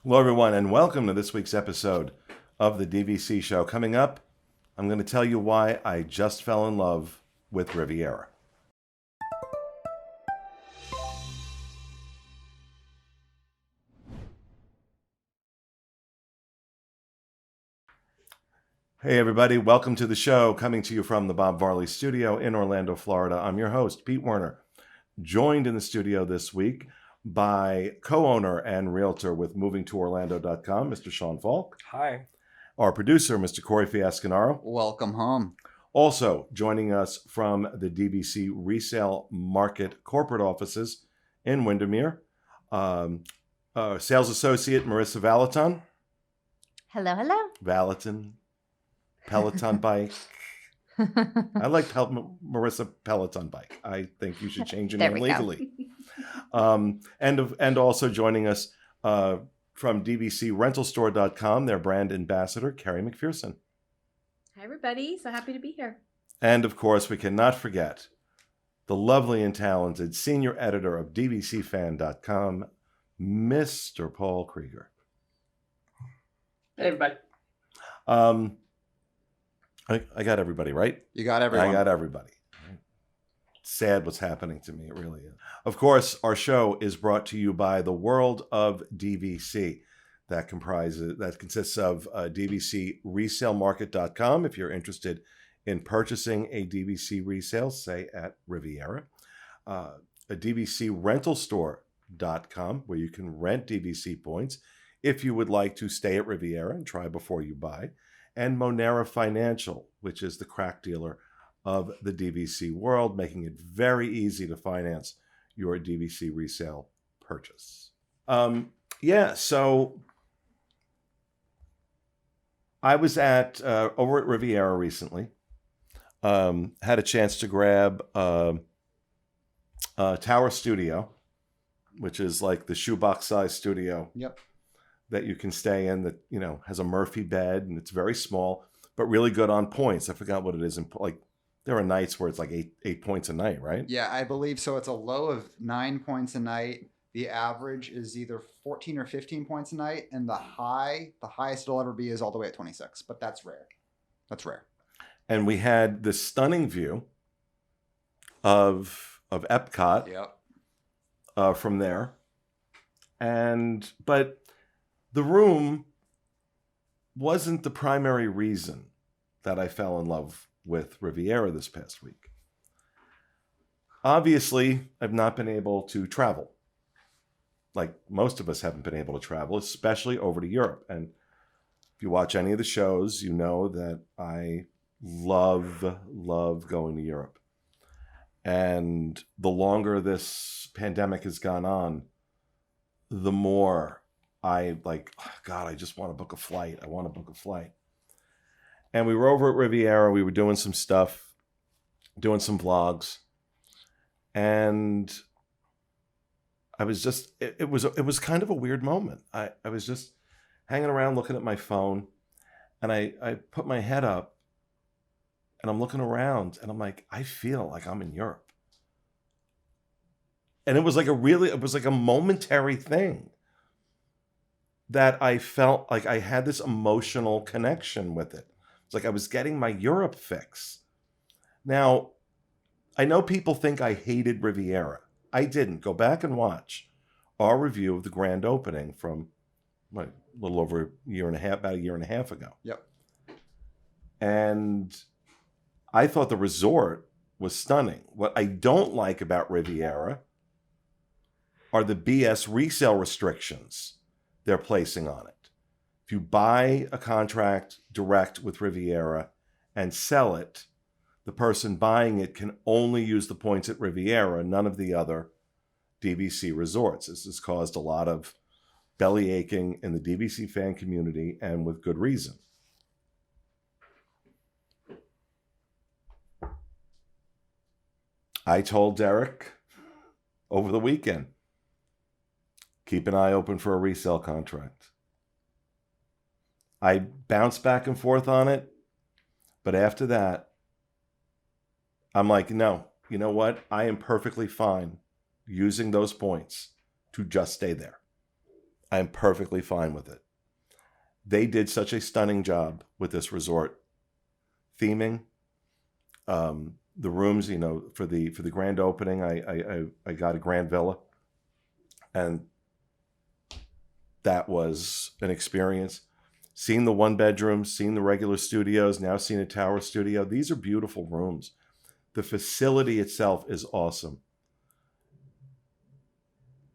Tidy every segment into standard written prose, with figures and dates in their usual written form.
Hello, everyone, and welcome to this week's episode of the DVC show. Coming up, I'm going to tell you why I just fell in love with Riviera. Hey, everybody, welcome to the show, coming to you from the Bob Varley studio in Orlando, Florida. I'm your host, Pete Werner, joined in the studio this week by co-owner and realtor with movingtoorlando.com, Mr. Sean Falk. Hi. Our producer, Mr. Corey Fiasconaro. Welcome home. Also joining us from the DVC Resale Market corporate offices in Windermere, sales associate Marissa Valaton. Hello, hello. Valaton, Peloton bike. I like Marissa Peloton bike. I think you should change your name legally. And also joining us from DVCRentalStore.com, their brand ambassador, Kerri McPherson. Hi, everybody. So happy to be here. And of course, we cannot forget the lovely and talented senior editor of DVCFan.com, Mr. Paul Krieger. Hey, everybody. I got everybody, right? You got everyone. I got everybody. Sad what's happening to me. It really is. Of course, our show is brought to you by the World of DVC. That consists of DVCResaleMarket.com. If you're interested in purchasing a DVC resale, say at Riviera, a DVCRentalStore.com, where you can rent DVC points if you would like to stay at Riviera and try before you buy, and Monera Financial, which is the crack dealer of the DVC world, making it very easy to finance your DVC resale purchase. So I was over at Riviera recently. Had a chance to grab a Tower Studio, which is like the shoebox size studio. Yep. That you can stay in, that has a Murphy bed, and it's very small, but really good on points. I forgot what it is. There are nights where it's like eight points a night, right? Yeah, I believe so. It's a low of 9 points a night. The average is either 14 or 15 points a night, and the highest it'll ever be is all the way at 26. But that's rare. That's rare. And we had this stunning view of Epcot. Yep. From there, but the room wasn't the primary reason that I fell in love with Riviera this past week. Obviously, I've not been able to travel. Like most of us haven't been able to travel, especially over to Europe. And if you watch any of the shows, you know that I love going to Europe. And the longer this pandemic has gone on, the more I just want to book a flight. I want to book a flight. And we were over at Riviera. We were doing some stuff, doing some vlogs. And I was just, it was kind of a weird moment. I was just hanging around looking at my phone, and I put my head up and I'm looking around and I'm like, I feel like I'm in Europe. And it was like a momentary thing that I felt like I had this emotional connection with it. It's like I was getting my Europe fix. Now, I know people think I hated Riviera. I didn't. Go back and watch our review of the grand opening from a little over about a year and a half ago. Yep. And I thought the resort was stunning. What I don't like about Riviera are the BS resale restrictions they're placing on it. If you buy a contract direct with Riviera and sell it, the person buying it can only use the points at Riviera, none of the other DVC resorts. This has caused a lot of belly aching in the DVC fan community, and with good reason. I told Derek over the weekend, keep an eye open for a resale contract. I bounced back and forth on it, but after that, I'm like, no, you know what? I am perfectly fine using those points to just stay there. I'm perfectly fine with it. They did such a stunning job with this resort theming. The rooms, for the grand opening, I got a grand villa, and that was an experience. Seeing the one bedrooms, seeing the regular studios, now seeing a tower studio. These are beautiful rooms. The facility itself is awesome.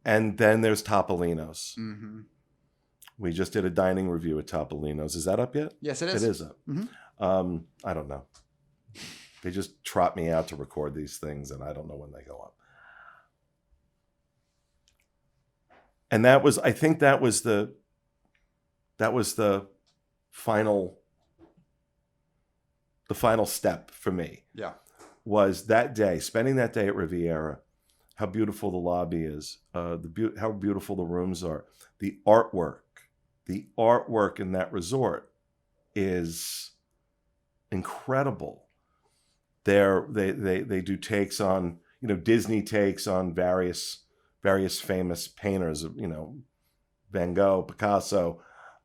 And then there's Topolino's. Mm-hmm. We just did a dining review at Topolino's. Is that up yet? Yes, it is. It is up. Mm-hmm. I don't know. They just trot me out to record these things, and I don't know when they go up. And I think that was the final step for me. Yeah. Was that day, spending that day at Riviera, how beautiful the lobby is, how beautiful the rooms are, the artwork in that resort is incredible. They do takes on, Disney takes on various famous painters, Van Gogh, Picasso,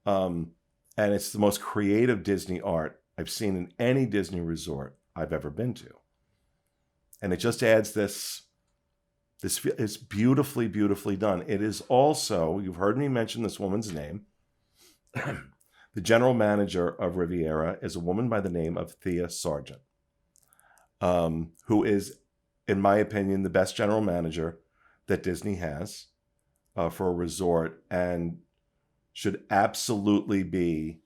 and it's the most creative Disney art I've seen in any Disney resort I've ever been to. And it just adds this is beautifully, beautifully done. It is also, you've heard me mention this woman's name. The general manager of Riviera is a woman by the name of Thea Sargent, who is, in my opinion, the best general manager that Disney has for a resort, and should absolutely be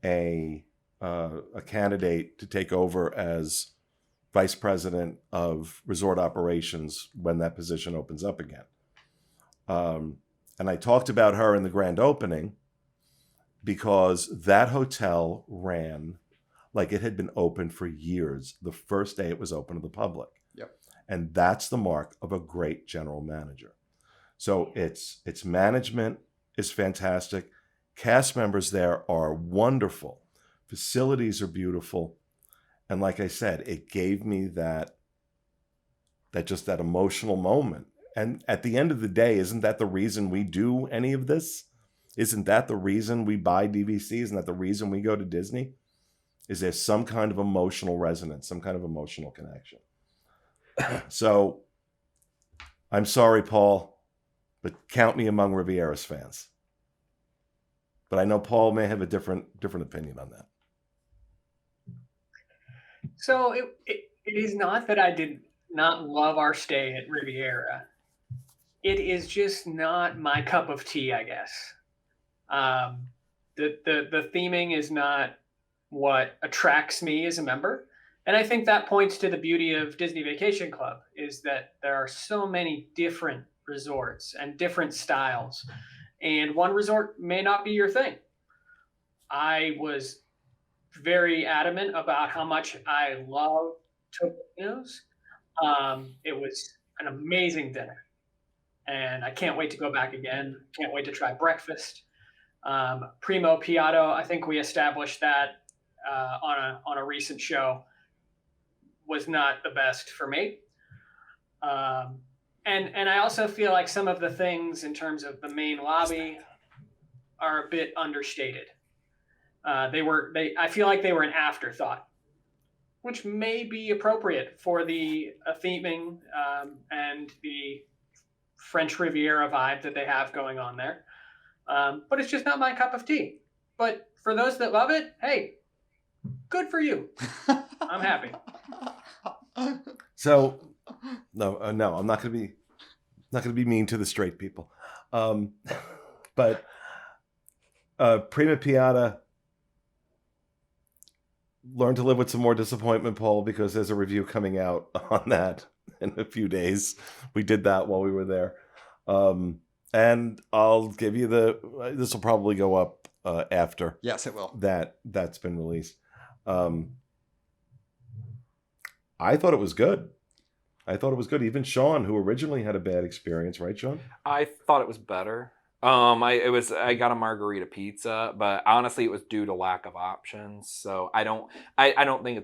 a candidate to take over as vice president of resort operations when that position opens up again. And I talked about her in the grand opening because that hotel ran like it had been open for years the first day it was open to the public. Yep. And that's the mark of a great general manager. So its management is fantastic. Cast members there are wonderful. Facilities are beautiful. And like I said, it gave me that emotional moment. And at the end of the day, isn't that the reason we do any of this? Isn't that the reason we buy DVCs? Isn't that the reason we go to Disney? Is there some kind of emotional resonance, some kind of emotional connection? So I'm sorry, Paul, but count me among Riviera's fans. But I know Paul may have a different opinion on that. So it is not that I did not love our stay at Riviera. It is just not my cup of tea, I guess. The theming is not what attracts me as a member. And I think that points to the beauty of Disney Vacation Club, is that there are so many different resorts and different styles. And one resort may not be your thing. I was very adamant about how much I love Topolino's. It was an amazing dinner, and I can't wait to go back again. Can't wait to try breakfast. Primo Piatto, I think we established that on a recent show, was not the best for me. And I also feel like some of the things in terms of the main lobby are a bit understated. I feel like they were an afterthought, which may be appropriate for the theming and the French Riviera vibe that they have going on there. But it's just not my cup of tea. But for those that love it, hey, good for you. I'm happy. So, no, I'm not going to be mean to the straight people. But Prima Piata, learn to live with some more disappointment, Paul, because there's a review coming out on that in a few days. We did that while we were there. And I'll give you this will probably go up after. Yes, it will. That's been released. I thought it was good. Even Sean, who originally had a bad experience, right, Sean? I thought it was better. I got a margarita pizza, but honestly it was due to lack of options. So I don't think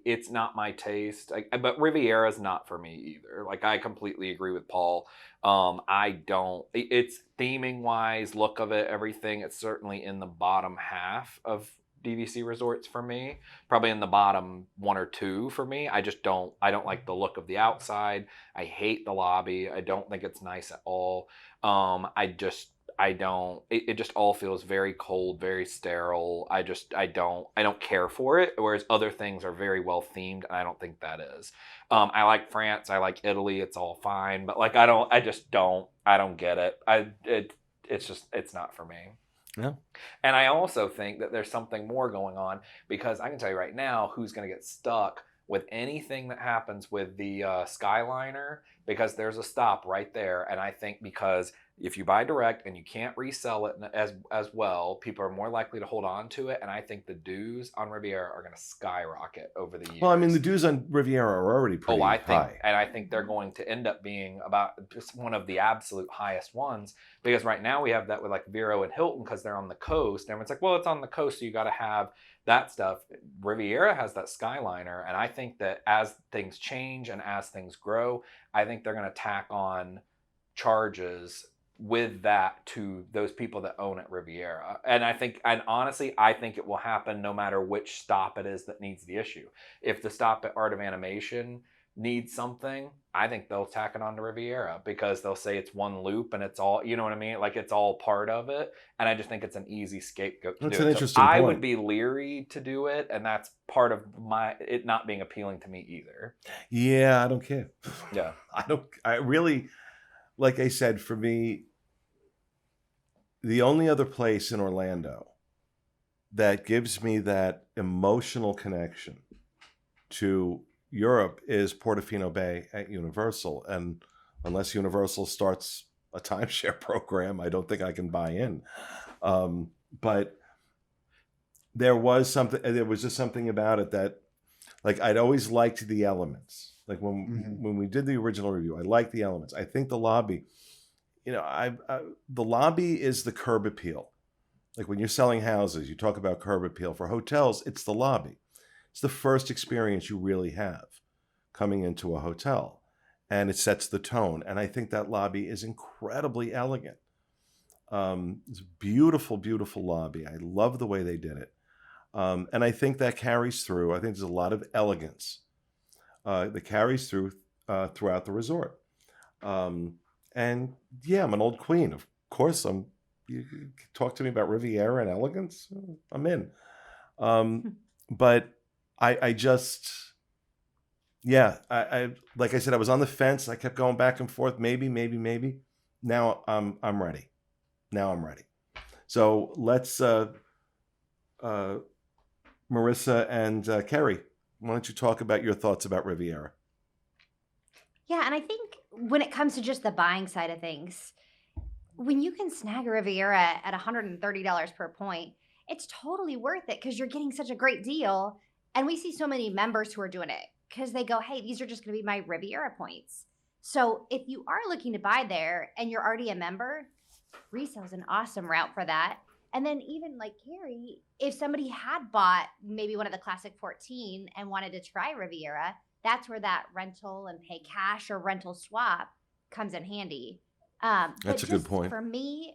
it's not my taste. But Riviera's not for me either. Like, I completely agree with Paul. I don't. It's theming wise, look of it, everything. It's certainly in the bottom half of DVC resorts for me. Probably in the bottom 1 or 2 for me. I just don't. I don't like the look of the outside. I hate the lobby. I don't think it's nice at all. I don't. It just all feels very cold, very sterile. I don't care for it. Whereas other things are very well themed, and I don't think that is. I like France. I like Italy. It's all fine, but like I don't. I just don't. I don't get it. It's not for me. Yeah. And I also think that there's something more going on, because I can tell you right now who's going to get stuck with anything that happens with the Skyliner, because there's a stop right there. And I think because if you buy direct and you can't resell it as well, people are more likely to hold on to it. And I think the dues on Riviera are going to skyrocket over the years. Well, I mean, the dues on Riviera are already pretty high. And I think they're going to end up being about just one of the absolute highest ones, because right now we have that with like Vero and Hilton because they're on the coast. And everyone's like, well, it's on the coast, so you got to have that stuff. Riviera has that Skyliner, and I think that as things change and as things grow, I think they're going to tack on charges with that to those people that own at Riviera. And honestly, I think it will happen no matter which stop it is that needs the issue. If the stop at Art of Animation needs something, I think they'll tack it on to Riviera, because they'll say it's one loop and it's all, you know what I mean? Like it's all part of it. And I just think it's an easy scapegoat to That's do an it. interesting I point. would be leery to do it, and that's part of it not being appealing to me either. Yeah, I don't care. Yeah. I really, like I said, for me, the only other place in Orlando that gives me that emotional connection to Europe is Portofino Bay at Universal. And unless Universal starts a timeshare program, I don't think I can buy in. But there was just something about it that, like, I'd always liked the elements. Like when we did the original review, I liked the elements. I think the lobby, the lobby is the curb appeal. Like when you're selling houses, you talk about curb appeal. For hotels, it's the lobby. It's the first experience you really have coming into a hotel, and it sets the tone. And I think that lobby is incredibly elegant. It's a beautiful, beautiful lobby. I love the way they did it. And I think that carries through. I think there's a lot of elegance that carries through throughout the resort. And yeah, I'm an old queen. Of course, you talk to me about Riviera and elegance, I'm in. But I just, yeah, I like I said, I was on the fence. I kept going back and forth. Maybe. Now I'm ready. So let's, Marissa and Kerri, why don't you talk about your thoughts about Riviera? Yeah, and I think when it comes to just the buying side of things, when you can snag a Riviera at $130 per point, it's totally worth it because you're getting such a great deal. And we see so many members who are doing it because they go, hey, these are just going to be my Riviera points. So if you are looking to buy there and you're already a member, resale is an awesome route for that. And then even like Kerri, if somebody had bought maybe one of the Classic 14 and wanted to try Riviera, that's where that rental and pay cash or rental swap comes in handy. That's a good point. For me,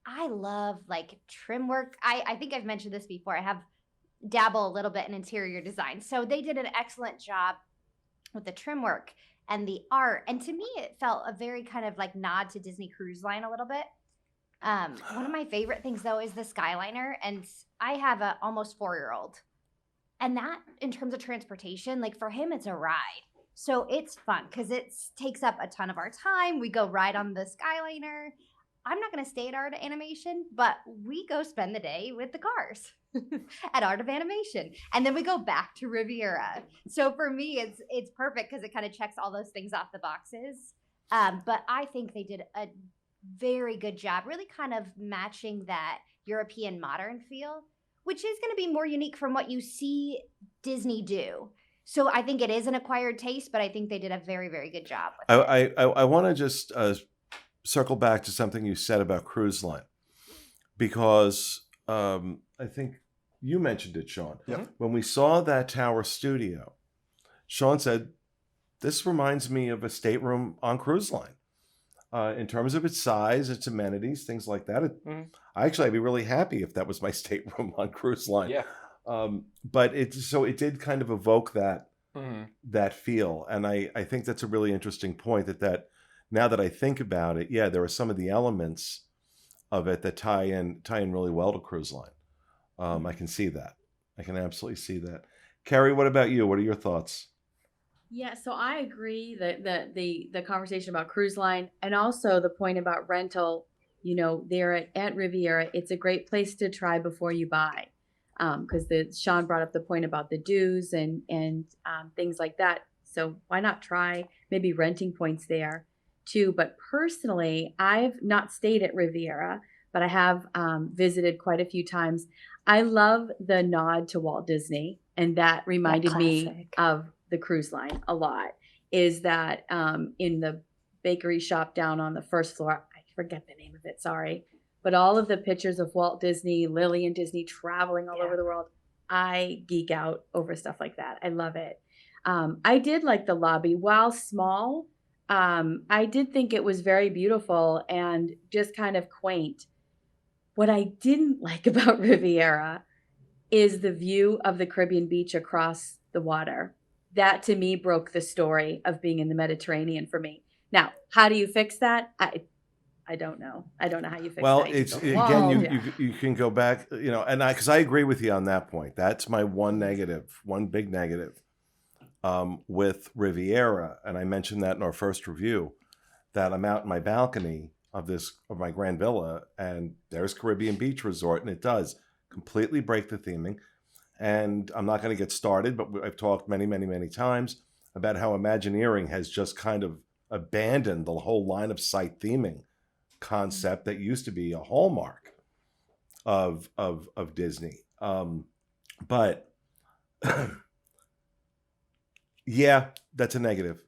I love like trim work. I think I've mentioned this before. I have dabble a little bit in interior design. So they did an excellent job with the trim work and the art. And to me, it felt a very kind of like nod to Disney Cruise Line a little bit. One of my favorite things though is the Skyliner, and I have a almost 4-year-old, and that in terms of transportation, like for him, it's a ride. So it's fun because it takes up a ton of our time. We go ride on the Skyliner. I'm not going to stay at Art of Animation, but we go spend the day with the cars at Art of Animation, and then we go back to Riviera. So for me, it's perfect because it kind of checks all those things off the boxes. But I think they did a very good job really kind of matching that European modern feel, which is going to be more unique from what you see Disney do. So I think it is an acquired taste, but I think they did a very, very good job with it. I want to just circle back to something you said about Cruise Line, because I think you mentioned it, Sean. Yep. When we saw that Tower Studio, Sean said, this reminds me of a stateroom on Cruise Line. in terms of its size, its amenities, things like that. Mhm. I'd be really happy if that was my stateroom on cruise line. Yeah. But it did kind of evoke Hmm. that feel, and I think that's a really interesting point. That now that I think about it, yeah, there are some of the elements of it that tie in really well to cruise line. I can see that. I can absolutely see that. Kerri, what about you? What are your thoughts? Yeah, so I agree that the conversation about cruise line and also the point about rental, there at Riviera, it's a great place to try before you buy. Because Sean brought up the point about the dues and things like that. So why not try maybe renting points there too? But personally, I've not stayed at Riviera, but I have visited quite a few times. I love the nod to Walt Disney, and that reminded me classic. of the cruise line a lot. Is that in the bakery shop down on the first floor? I forget the name of it. Sorry. But all of the pictures of Walt Disney, Lily and Disney traveling all Yeah. over the world, I geek out over stuff like that. I love it. I did like the lobby. While small, I did think it was very beautiful and just kind of quaint. What I didn't like about Riviera is the view of the Caribbean beach across the water. That to me broke the story of being in the Mediterranean for me. Now, how do you fix that? I don't know. I don't know how you fix Well, that. it's You again, go, you can go back, and because I agree with you on that point. That's my one big negative with Riviera, and I mentioned that in our first review, that I'm out in my balcony of my grand villa, and there's Caribbean Beach Resort, and it does completely break the theming. And I'm not going to get started, but I've talked many, many, many times about how Imagineering has just kind of abandoned the whole line of sight theming concept that used to be a hallmark of Disney. But yeah, that's a negative.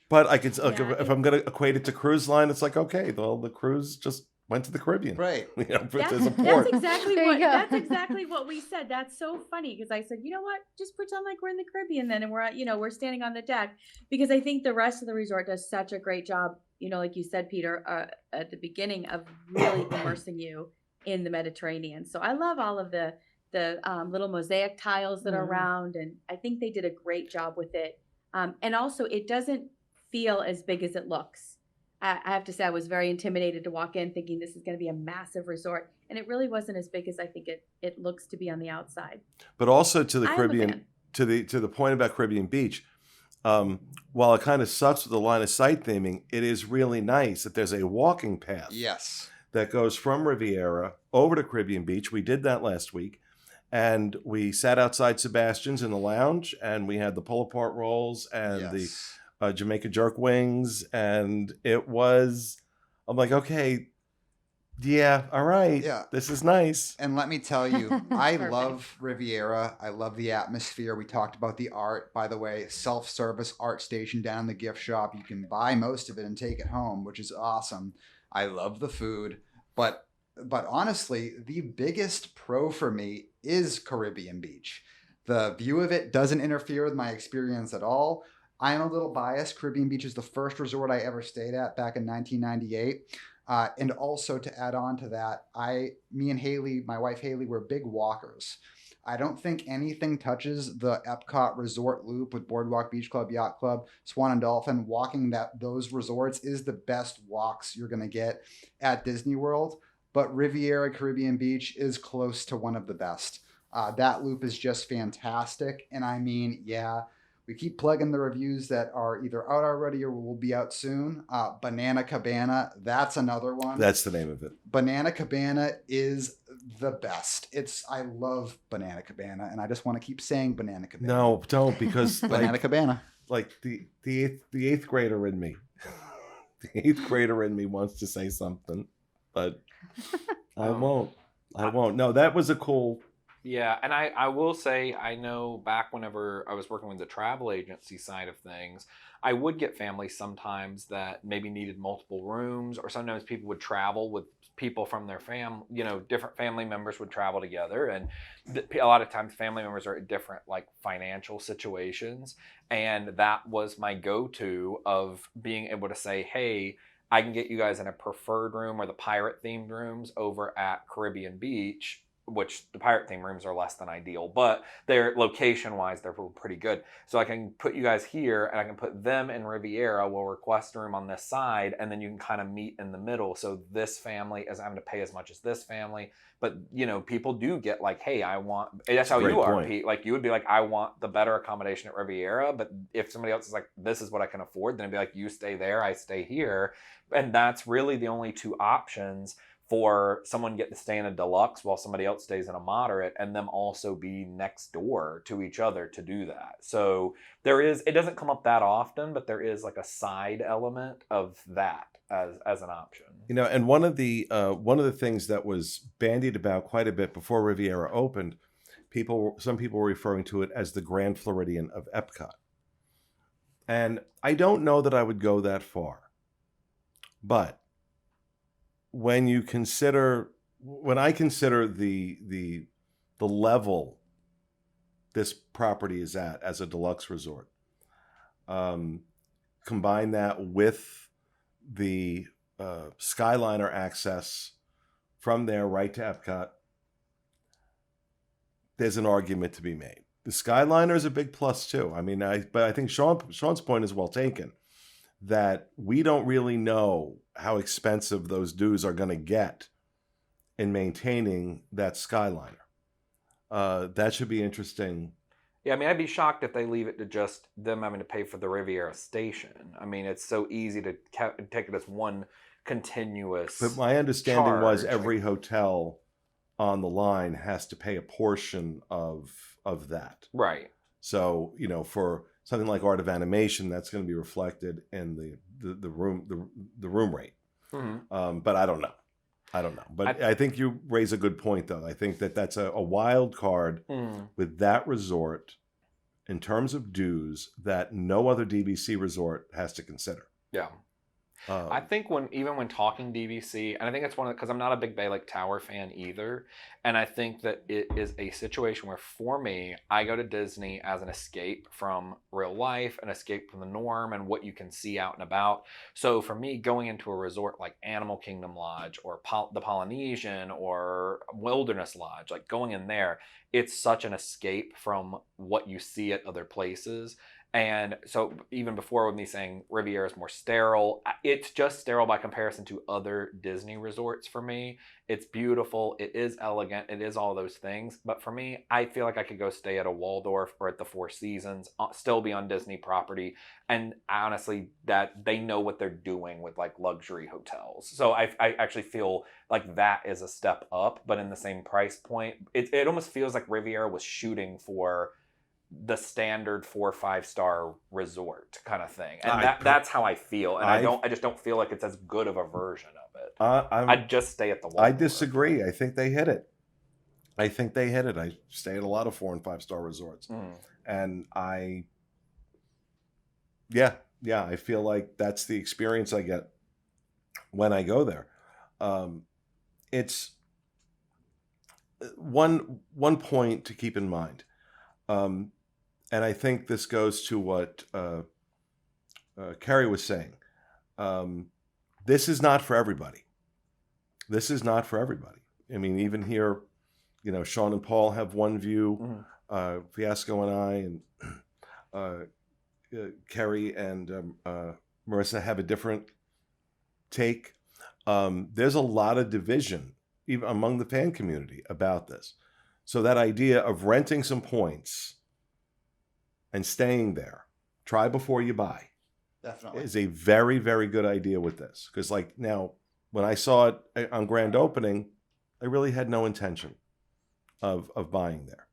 But I could, if I'm going to equate it to cruise line, it's like, okay, well, the cruise just went to the Caribbean. Right. There's a That's port. exactly There you go. that's exactly what we said. That's so funny because I said, you know what? Just pretend like we're in the Caribbean then, and we're standing on the deck, because I think the rest of the resort does such a great job. Like you said, Peter, at the beginning, of really immersing you in the Mediterranean. So I love all of the little mosaic tiles that are around, and I think they did a great job with it. And also, it doesn't feel as big as it looks. I have to say, I was very intimidated to walk in thinking this is going to be a massive resort. And it really wasn't as big as I think it looks to be on the outside. But also to the I'm a Caribbean, fan. to the point about Caribbean Beach, while it kind of sucks with the line of sight theming, it is really nice that there's a walking path Yes. that goes from Riviera over to Caribbean Beach. We did that last week. And we sat outside Sebastian's in the lounge, and we had the pull-apart rolls and Yes. the Jamaica jerk wings, and I'm like, okay, yeah, all right, Yeah. this is nice. And let me tell you, I Perfect. love Riviera. I love the atmosphere. We talked about the art. By the way, self-service art station down in the gift shop. You can buy most of it and take it home, which is awesome. I love the food. But honestly, the biggest pro for me is Caribbean Beach. The view of it doesn't interfere with my experience at all. I am a little biased. Caribbean Beach is the first resort I ever stayed at back in 1998. And also to add on to that, me and Haley, my wife Haley, were big walkers. I don't think anything touches the Epcot Resort Loop with Boardwalk Beach Club, Yacht Club, Swan and Dolphin. Walking those resorts is the best walks you're going to get at Disney World. But Riviera Caribbean Beach is close to one of the best. That loop is just fantastic. And I mean, yeah, we keep plugging the reviews that are either out already or will be out soon. Banana Cabana, that's another one. That's the name of it. Banana Cabana is the best. I love Banana Cabana, and I just want to keep saying Banana Cabana. No, don't, because Banana Cabana. like the eighth grader in me, the eighth grader in me wants to say something, but I won't. No, that was a cool. Yeah, and I will say, I know back whenever I was working with the travel agency side of things, I would get families sometimes that maybe needed multiple rooms, or sometimes people would travel with people from their different family members would travel together, and a lot of times family members are at different financial situations, and that was my go-to of being able to say, hey, I can get you guys in a preferred room or the pirate themed rooms over at Caribbean Beach, which the pirate theme rooms are less than ideal, but they're location wise, they're pretty good. So I can put you guys here and I can put them in Riviera. We'll request a room on this side and then you can kind of meet in the middle. So this family isn't having to pay as much as this family. But, you know, people do get like, hey, I want, that's how you are, Pete. Like, you would be like, I want the better accommodation at Riviera. But if somebody else is like, this is what I can afford, then it'd be like, you stay there, I stay here. And that's really the only two options for someone get to stay in a deluxe while somebody else stays in a moderate, and them also be next door to each other to do that. So there is, it doesn't come up that often, but there is like a side element of that as an option. You know, and one of the things that was bandied about quite a bit before Riviera opened, some people were referring to it as the Grand Floridian of Epcot. And I don't know that I would go that far. But when I consider the level this property is at as a deluxe resort, combine that with the Skyliner access from there right to Epcot, there's an argument to be made. The Skyliner is a big plus too. I mean, but I think Sean's point is well taken, that we don't really know how expensive those dues are going to get in maintaining that Skyliner. That should be interesting. Yeah, I mean, I'd be shocked if they leave it to just them having to pay for the Riviera station. I mean, it's so easy to take it as one continuous. But my understanding was charge. every hotel on the line has to pay a portion of that. Right. So, you know, for something like Art of Animation, that's going to be reflected in the room rate. Mm-hmm. But I don't know. But I think you raise a good point, though. I think that's a wild card with that resort in terms of dues that no other DVC resort has to consider. Yeah. I think even when talking DVC, and I think it's because I'm not a big Bay Lake Tower fan either, and I think that it is a situation where, for me, I go to Disney as an escape from real life, an escape from the norm and what you can see out and about. So for me, going into a resort like Animal Kingdom Lodge or the Polynesian or Wilderness Lodge, like going in there, it's such an escape from what you see at other places. And so even before with me saying Riviera is more sterile, it's just sterile by comparison to other Disney resorts for me. It's beautiful. It is elegant. It is all those things. But for me, I feel like I could go stay at a Waldorf or at the Four Seasons, still be on Disney property. And honestly, that they know what they're doing with like luxury hotels. So I actually feel like that is a step up, but in the same price point. It almost feels like Riviera was shooting for the standard 4 or 5 star resort kind of thing, and that's how I feel. And I just don't feel like it's as good of a version of it. I'd just stay at the Waldorf. I disagree. I think they hit it. I stay at a lot of 4 and 5 star resorts, and I feel like that's the experience I get when I go there. It's one point to keep in mind. And I think this goes to what Kerri was saying. This is not for everybody. I mean, even here, you know, Sean and Paul have one view. Fiasco and I and Kerri and Marissa have a different take. There's a lot of division even among the fan community about this. So that idea of renting some points and staying there, try before you buy, Definitely is a very, very good idea with this. Because like now, when I saw it on grand opening, I really had no intention of buying there.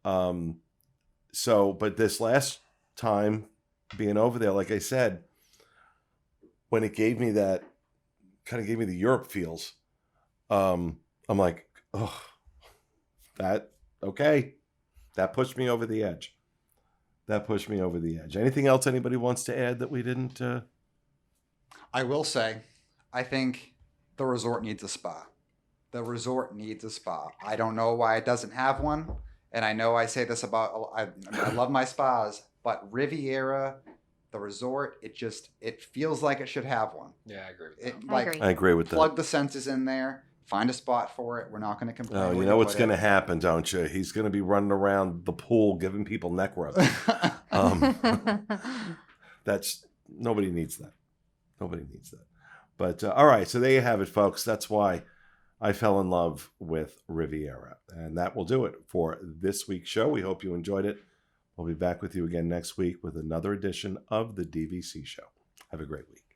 But this last time being over there, like I said, when it gave me the Europe feels, I'm like, oh, that pushed me over the edge. Anything else anybody wants to add that we didn't? I will say, I think the resort needs a spa. I don't know why it doesn't have one. And I know I say this about, I love my spas, but Riviera The resort, it feels like it should have one. Yeah, I agree with that. It, I like, agree. I agree with that. plug the senses in there, find a spot for it. We're not going to complain. Oh, where you know what's put going to it. happen, don't you? He's going to be running around the pool giving people neck rubs. That's nobody needs that. Nobody needs that. But all right, so there you have it, folks. That's why I fell in love with Riviera, and that will do it for this week's show. We hope you enjoyed it. We'll be back with you again next week with another edition of the DVC show. Have a great week.